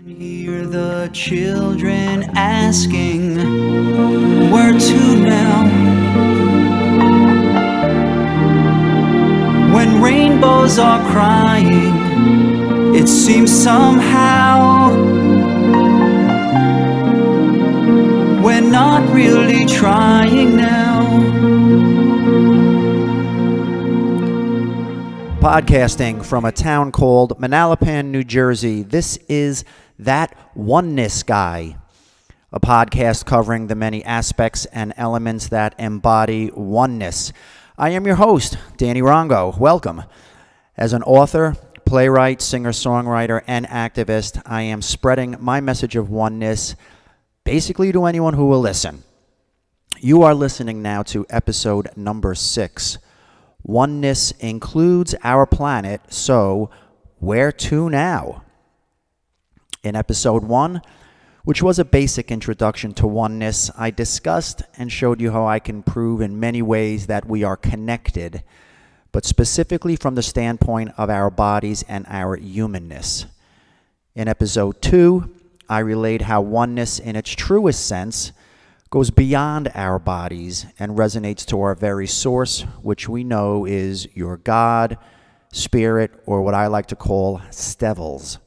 Hear the children asking, where to now? When rainbows are crying, it seems somehow we're not really trying now. Podcasting from a town called Manalapan, New Jersey, this is That Oneness Guy, a podcast covering the many aspects and elements that embody oneness. I am your host, Danny Rongo. Welcome. As an author, playwright, singer-songwriter, and activist, I am spreading my message of oneness basically to anyone who will listen. You are listening now to episode number 6. Oneness includes our planet, so where to now? In episode 1, which was a basic introduction to oneness, I discussed and showed you how I can prove in many ways that we are connected, but specifically from the standpoint of our bodies and our humanness. In episode 2, I relayed how oneness in its truest sense goes beyond our bodies and resonates to our very source, which we know is your God, spirit, or what I like to call stevels.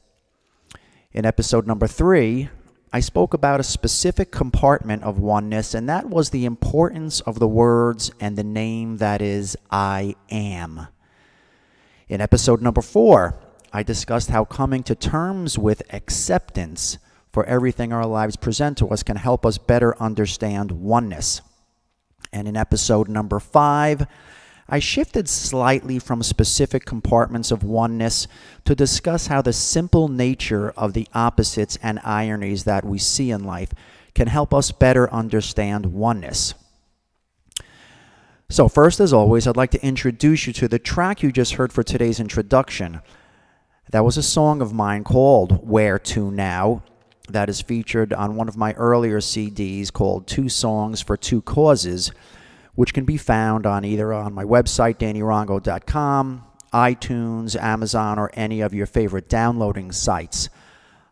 In episode number 3, I spoke about a specific compartment of oneness, and that was the importance of the words and the name that is I am. In episode number 4, I discussed how coming to terms with acceptance for everything our lives present to us can help us better understand oneness. And in episode number 5, I shifted slightly from specific compartments of oneness to discuss how the simple nature of the opposites and ironies that we see in life can help us better understand oneness. So first, as always, I'd like to introduce you to the track you just heard for today's introduction. That was a song of mine called Where To Now, that is featured on one of my earlier CDs called 2 Songs for 2 Causes, which can be found on either on my website, DannyRongo.com, iTunes, Amazon, or any of your favorite downloading sites.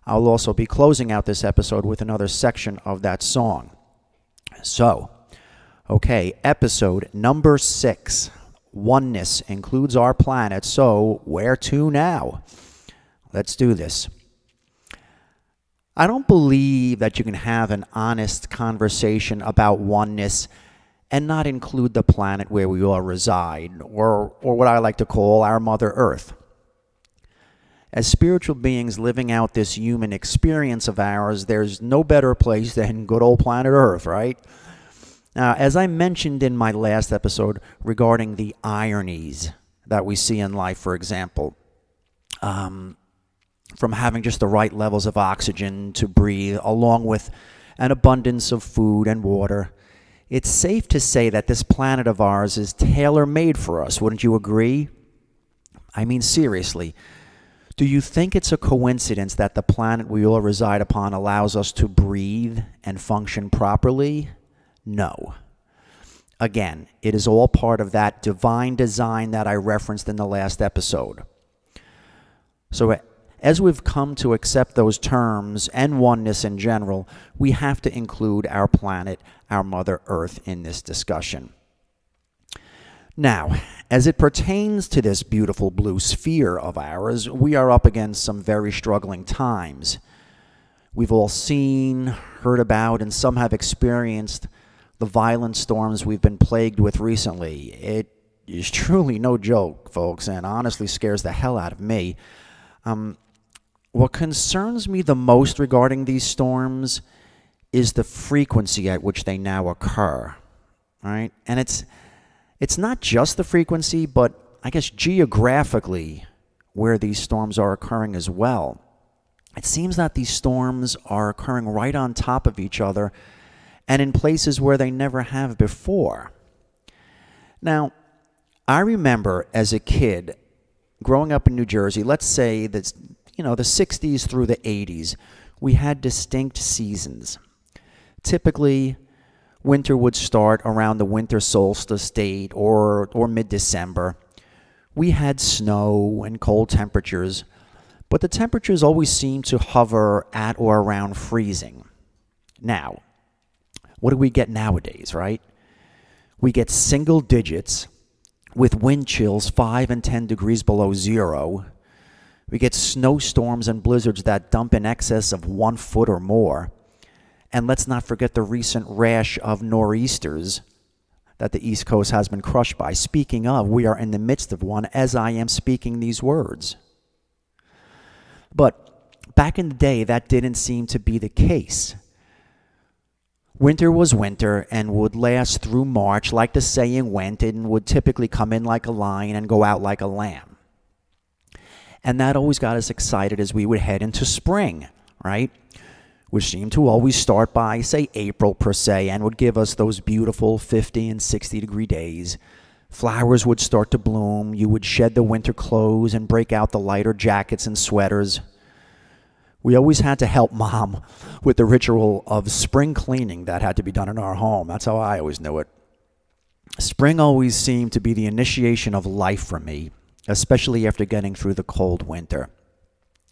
I'll also be closing out this episode with another section of that song. So, okay, episode number 6. Oneness includes our planet, so where to now? Let's do this. I don't believe that you can have an honest conversation about oneness and not include the planet where we all reside, or what I like to call our Mother Earth. As spiritual beings living out this human experience of ours, there's no better place than good old planet Earth, right? Now, as I mentioned in my last episode regarding the ironies that we see in life, for example, from having just the right levels of oxygen to breathe, along with an abundance of food and water, it's safe to say that this planet of ours is tailor-made for us. Wouldn't you agree? I mean, seriously, do you think it's a coincidence that the planet we all reside upon allows us to breathe and function properly? No. Again, it is all part of that divine design that I referenced in the last episode. So, as we've come to accept those terms and oneness in general, we have to include our planet, our Mother Earth, in this discussion. Now, as it pertains to this beautiful blue sphere of ours, we are up against some very struggling times. We've all seen, heard about, and some have experienced the violent storms we've been plagued with recently. It is truly no joke, folks, and honestly scares the hell out of me. What concerns me the most regarding these storms is the frequency at which they now occur, right? And it's not just the frequency, but I guess geographically where these storms are occurring as well. It seems that these storms are occurring right on top of each other and in places where they never have before. Now, I remember as a kid growing up in New Jersey, let's say that the 60s through the 80s, we had distinct seasons. Typically, winter would start around the winter solstice date or mid-December. We had snow and cold temperatures, But the temperatures always seem to hover at or around freezing. Now, what do we get nowadays, right? We get single digits with wind chills 5 and 10 degrees below zero. We get snowstorms and blizzards that dump in excess of 1 foot or more. And let's not forget the recent rash of nor'easters that the East Coast has been crushed by. Speaking of, we are in the midst of one as I am speaking these words. But back in the day, that didn't seem to be the case. Winter was winter and would last through March, like the saying went, and would typically come in like a lion and go out like a lamb. And that always got us excited as we would head into spring, right? Which seemed to always start by, say, April per se, and would give us those beautiful 50 and 60 degree days. Flowers would start to bloom. You would shed the winter clothes and break out the lighter jackets and sweaters. We always had to help Mom with the ritual of spring cleaning that had to be done in our home. That's how I always knew it. Spring always seemed to be the initiation of life for me, especially after getting through the cold winter.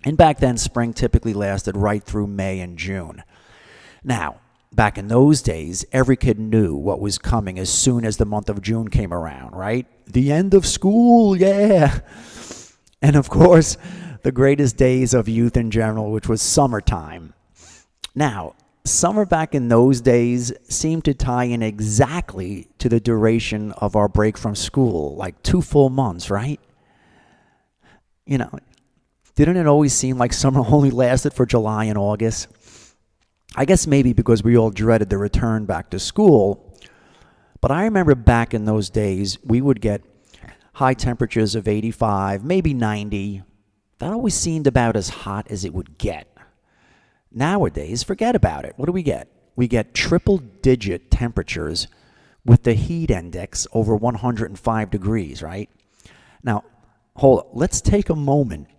And back then, spring typically lasted right through May and June. Now, back in those days, every kid knew what was coming as soon as the month of June came around, right? The end of school, yeah. And of course, the greatest days of youth in general, which was summertime. Now, summer back in those days seemed to tie in exactly to the duration of our break from school, like 2 full months, right? You know, didn't it always seem like summer only lasted for July and August? I guess maybe because we all dreaded the return back to school. But I remember back in those days, we would get high temperatures of 85, maybe 90. That always seemed about as hot as it would get. Nowadays, forget about it. What do we get? We get triple-digit temperatures with the heat index over 105 degrees, right? Now, hold on. Let's take a moment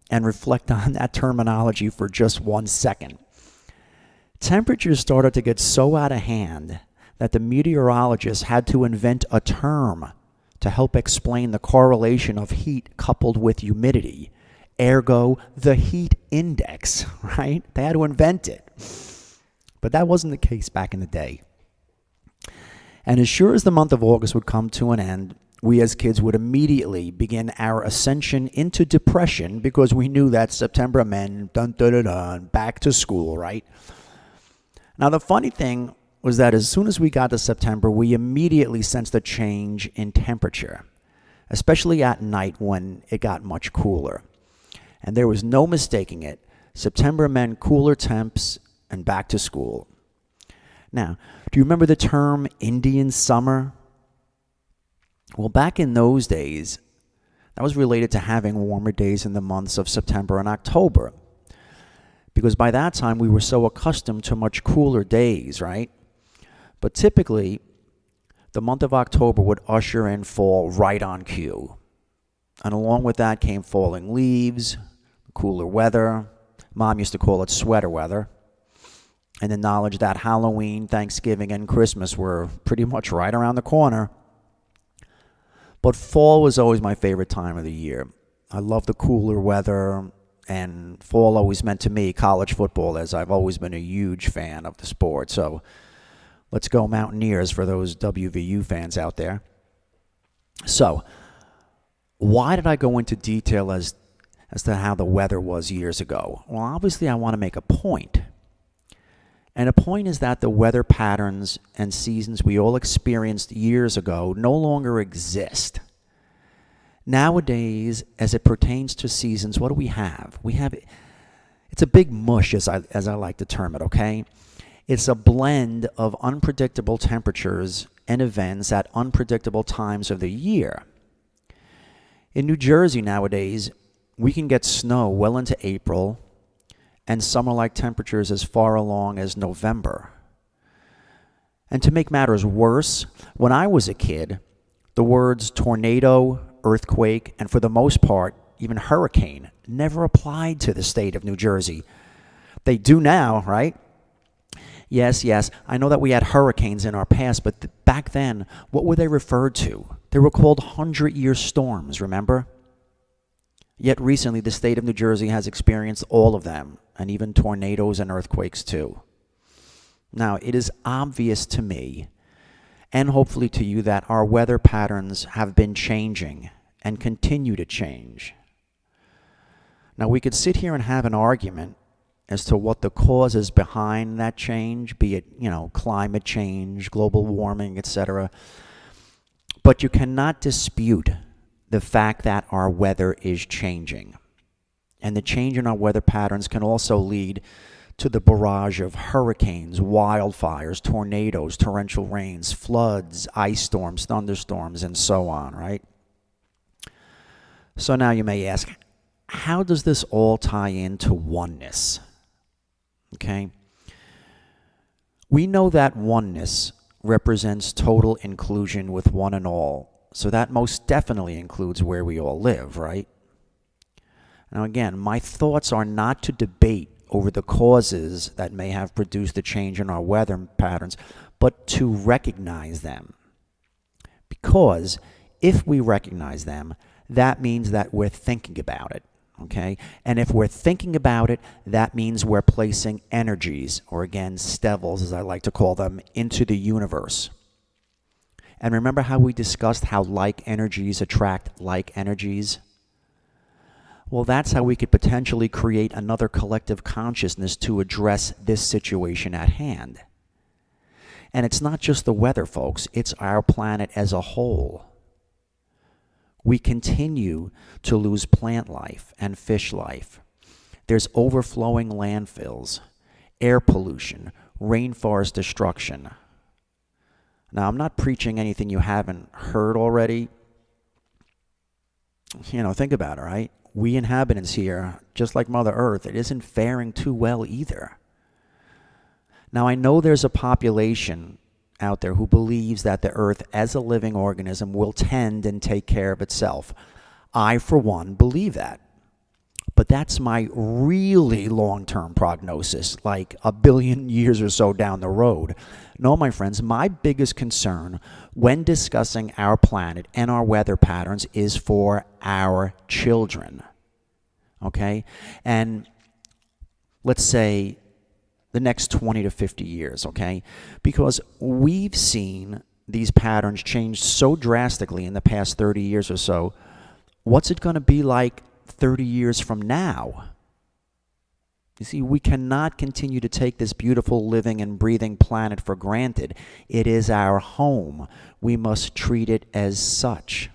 and reflect on that terminology for just 1 second. Temperatures started to get so out of hand that the meteorologists had to invent a term to help explain the correlation of heat coupled with humidity. Ergo, the heat index, right? They had to invent it. But that wasn't the case back in the day. And as sure as the month of August would come to an end, we as kids would immediately begin our ascension into depression because we knew that September meant back to school, right? Now, the funny thing was that as soon as we got to September, we immediately sensed a change in temperature, especially at night when it got much cooler. And there was no mistaking it. September meant cooler temps and back to school. Now, do you remember the term Indian summer? Well, back in those days, that was related to having warmer days in the months of September and October. Because by that time, we were so accustomed to much cooler days, right? But typically, the month of October would usher in fall right on cue. And along with that came falling leaves, cooler weather. Mom used to call it sweater weather. And the knowledge that Halloween, Thanksgiving, and Christmas were pretty much right around the corner. But fall was always my favorite time of the year. I love the cooler weather, and fall always meant to me college football, as I've always been a huge fan of the sport. So let's go Mountaineers for those WVU fans out there. So why did I go into detail as to how the weather was years ago? Well, obviously I want to make a point. And a point is that the weather patterns and seasons we all experienced years ago no longer exist. Nowadays, as it pertains to seasons, what do we have? It's a big mush, as I like to term it, okay? It's a blend of unpredictable temperatures and events at unpredictable times of the year. In New Jersey nowadays, we can get snow well into April and summer-like temperatures as far along as November. And to make matters worse, when I was a kid, the words tornado, earthquake, and for the most part, even hurricane, never applied to the state of New Jersey. They do now, right? Yes, I know that we had hurricanes in our past, but back then, what were they referred to? They were called 100-year storms, remember? Yet recently, the state of New Jersey has experienced all of them, and even tornadoes and earthquakes too. Now, it is obvious to me, and hopefully to you, that our weather patterns have been changing and continue to change. Now, we could sit here and have an argument as to what the cause is behind that change, be it, climate change, global warming, etc. But you cannot dispute the fact that our weather is changing. And the change in our weather patterns can also lead to the barrage of hurricanes, wildfires, tornadoes, torrential rains, floods, ice storms, thunderstorms, and so on, right? So now you may ask, how does this all tie into oneness? Okay? We know that oneness represents total inclusion with one and all. So that most definitely includes where we all live, right? Now again, my thoughts are not to debate over the causes that may have produced a change in our weather patterns, but to recognize them. Because if we recognize them, that means that we're thinking about it. Okay? And if we're thinking about it, that means we're placing energies, or again, stevels, as I like to call them, into the universe. And remember how we discussed how like energies attract like energies? Well, that's how we could potentially create another collective consciousness to address this situation at hand. And it's not just the weather, folks. It's our planet as a whole. We continue to lose plant life and fish life. There's overflowing landfills, air pollution, rainforest destruction. Now, I'm not preaching anything you haven't heard already. Think about it, right? We inhabitants here, just like Mother Earth, it isn't faring too well either. Now, I know there's a population out there who believes that the Earth as a living organism will tend and take care of itself. I, for one, believe that. But that's my really long-term prognosis, like a billion years or so down the road. No, my friends, my biggest concern when discussing our planet and our weather patterns is for our children. Okay? And let's say the next 20 to 50 years, okay? Because we've seen these patterns change so drastically in the past 30 years or so. What's it going to be like 30 years from now? You see, we cannot continue to take this beautiful living and breathing planet for granted. It is our home. We must treat it as such.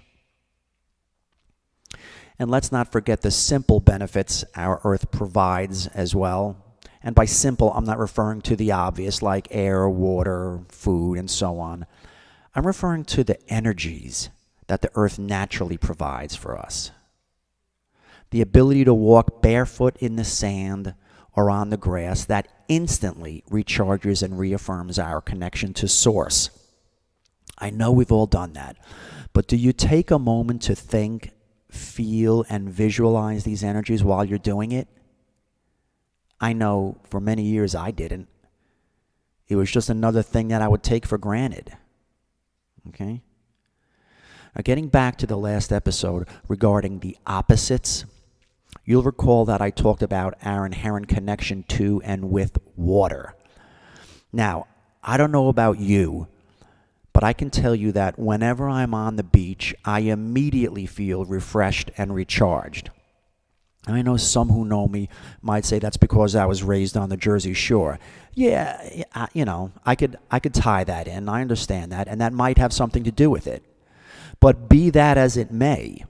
And let's not forget the simple benefits our Earth provides as well. And by simple, I'm not referring to the obvious like air, water, food, and so on. I'm referring to the energies that the Earth naturally provides for us. The ability to walk barefoot in the sand or on the grass that instantly recharges and reaffirms our connection to Source. I know we've all done that, but do you take a moment to think, feel, and visualize these energies while you're doing it? I know for many years I didn't. It was just another thing that I would take for granted. Okay? Now, getting back to the last episode regarding the opposites, you'll recall that I talked about our inherent connection to and with water. Now, I don't know about you, but I can tell you that whenever I'm on the beach, I immediately feel refreshed and recharged. I know some who know me might say that's because I was raised on the Jersey Shore. Yeah, I could tie that in. I understand that, and that might have something to do with it. But be that as it may,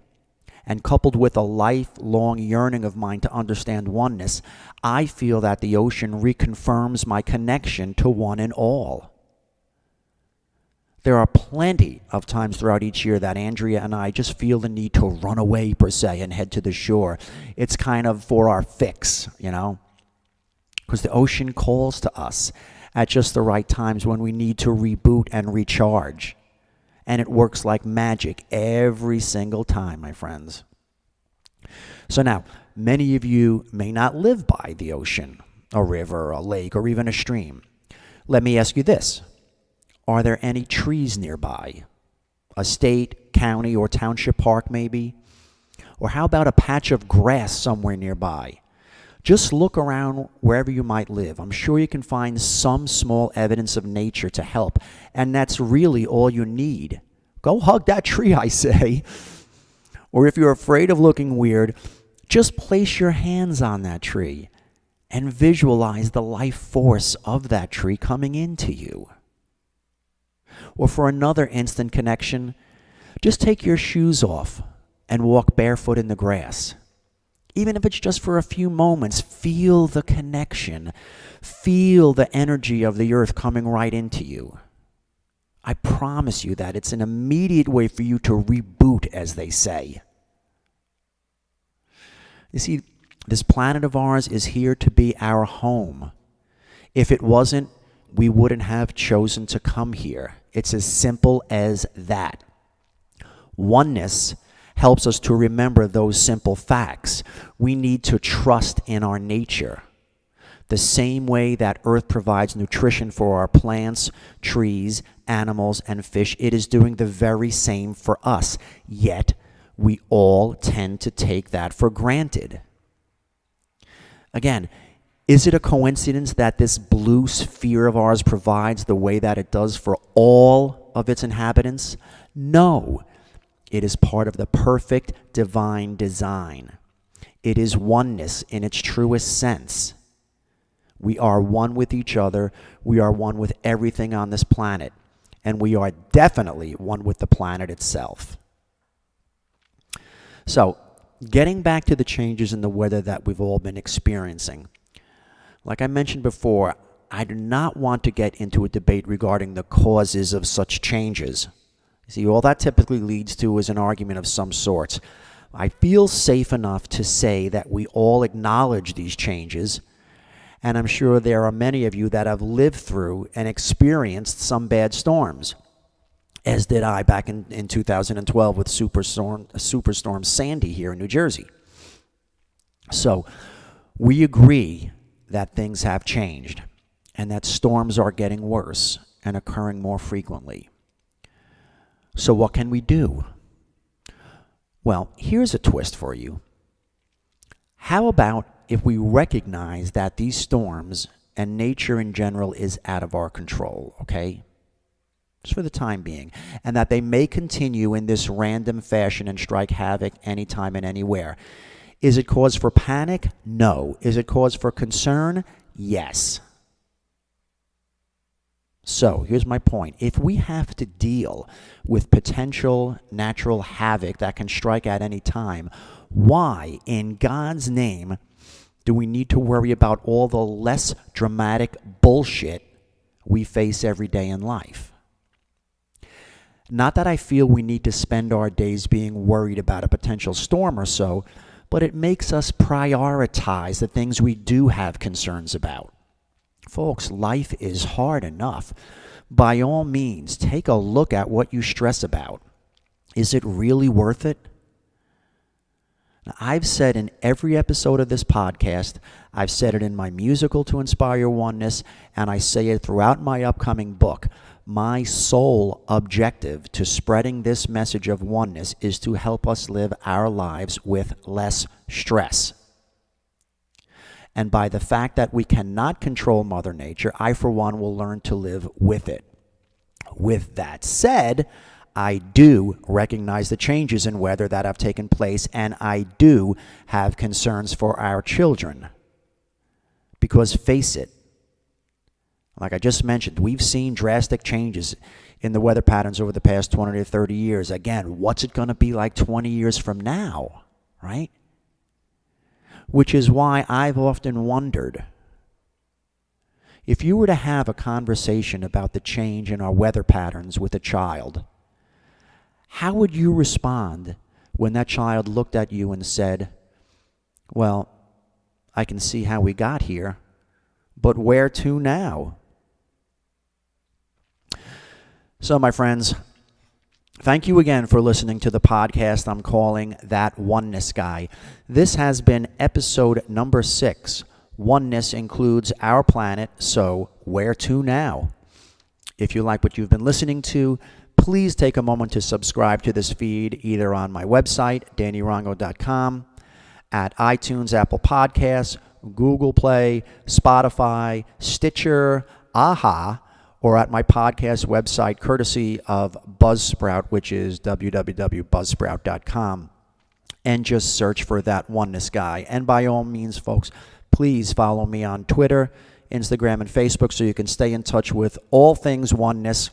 and coupled with a lifelong yearning of mine to understand oneness, I feel that the ocean reconfirms my connection to one and all. There are plenty of times throughout each year that Andrea and I just feel the need to run away, per se, and head to the shore. It's kind of for our fix, because the ocean calls to us at just the right times when we need to reboot and recharge. And it works like magic every single time, my friends. So now, many of you may not live by the ocean, a river, a lake, or even a stream. Let me ask you this. Are there any trees nearby? A state, county, or township park maybe? Or how about a patch of grass somewhere nearby? Just look around wherever you might live. I'm sure you can find some small evidence of nature to help, and that's really all you need. Go hug that tree, I say. Or if you're afraid of looking weird, just place your hands on that tree and visualize the life force of that tree coming into you. Or for another instant connection, just take your shoes off and walk barefoot in the grass. Even if it's just for a few moments, feel the connection. Feel the energy of the earth coming right into you. I promise you that it's an immediate way for you to reboot, as they say. You see, this planet of ours is here to be our home. If it wasn't, we wouldn't have chosen to come here. It's as simple as that. Oneness helps us to remember those simple facts. We need to trust in our nature. The same way that Earth provides nutrition for our plants, trees, animals, and fish, it is doing the very same for us. Yet, we all tend to take that for granted. Again, is it a coincidence that this blue sphere of ours provides the way that it does for all of its inhabitants? No. It is part of the perfect divine design. It is oneness in its truest sense. We are one with each other. We are one with everything on this planet. And we are definitely one with the planet itself. So, getting back to the changes in the weather that we've all been experiencing. Like I mentioned before, I do not want to get into a debate regarding the causes of such changes. See, all that typically leads to is an argument of some sort. I feel safe enough to say that we all acknowledge these changes, and I'm sure there are many of you that have lived through and experienced some bad storms, as did I back in 2012 with Superstorm Sandy here in New Jersey. So we agree that things have changed and that storms are getting worse and occurring more frequently. So what can we do? Well, here's a twist for you. How about if we recognize that these storms and nature in general is out of our control, okay? Just for the time being, and that they may continue in this random fashion and strike havoc anytime and anywhere. Is it cause for panic? No. Is it cause for concern? Yes. So, here's my point. If we have to deal with potential natural havoc that can strike at any time, why, in God's name, do we need to worry about all the less dramatic bullshit we face every day in life? Not that I feel we need to spend our days being worried about a potential storm or so, but it makes us prioritize the things we do have concerns about. Folks, life is hard enough. By all means, take a look at what you stress about. Is it really worth it? Now, I've said in every episode of this podcast, I've said it in my musical To Inspire Oneness, and I say it throughout my upcoming book. My sole objective to spreading this message of oneness is to help us live our lives with less stress. And by the fact that we cannot control Mother Nature, I, for one, will learn to live with it. With that said, I do recognize the changes in weather that have taken place, and I do have concerns for our children. Because face it, like I just mentioned, we've seen drastic changes in the weather patterns over the past 20 to 30 years. Again, what's it going to be like 20 years from now, right? Which is why I've often wondered, if you were to have a conversation about the change in our weather patterns with a child, how would you respond when that child looked at you and said, well, I can see how we got here, but where to now? So, my friends, thank you again for listening to the podcast I'm calling That Oneness Guy. This has been episode number 6. Oneness includes our planet, so where to now? If you like what you've been listening to, please take a moment to subscribe to this feed either on my website, dannyrongo.com, at iTunes, Apple Podcasts, Google Play, Spotify, Stitcher, Aha, or at my podcast website courtesy of Buzzsprout, which is www.buzzsprout.com. And just search for That Oneness Guy. And by all means, folks, please follow me on Twitter, Instagram, and Facebook so you can stay in touch with all things oneness,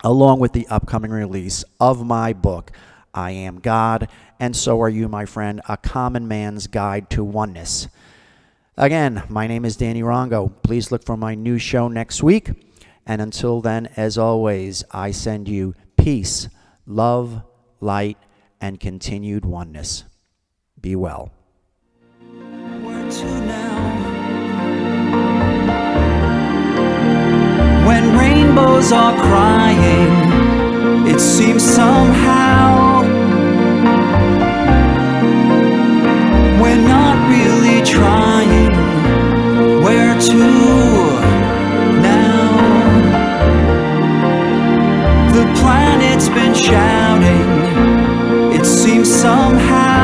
along with the upcoming release of my book, I Am God, and So Are You, My Friend, A Common Man's Guide to Oneness. Again, my name is Danny Rongo. Please look for my new show next week. And until then, as always, I send you peace, love, light, and continued oneness. Be well. Where to now? When rainbows are crying, it seems somehow we're not really trying. Where to now? The planet's been shouting, it seems somehow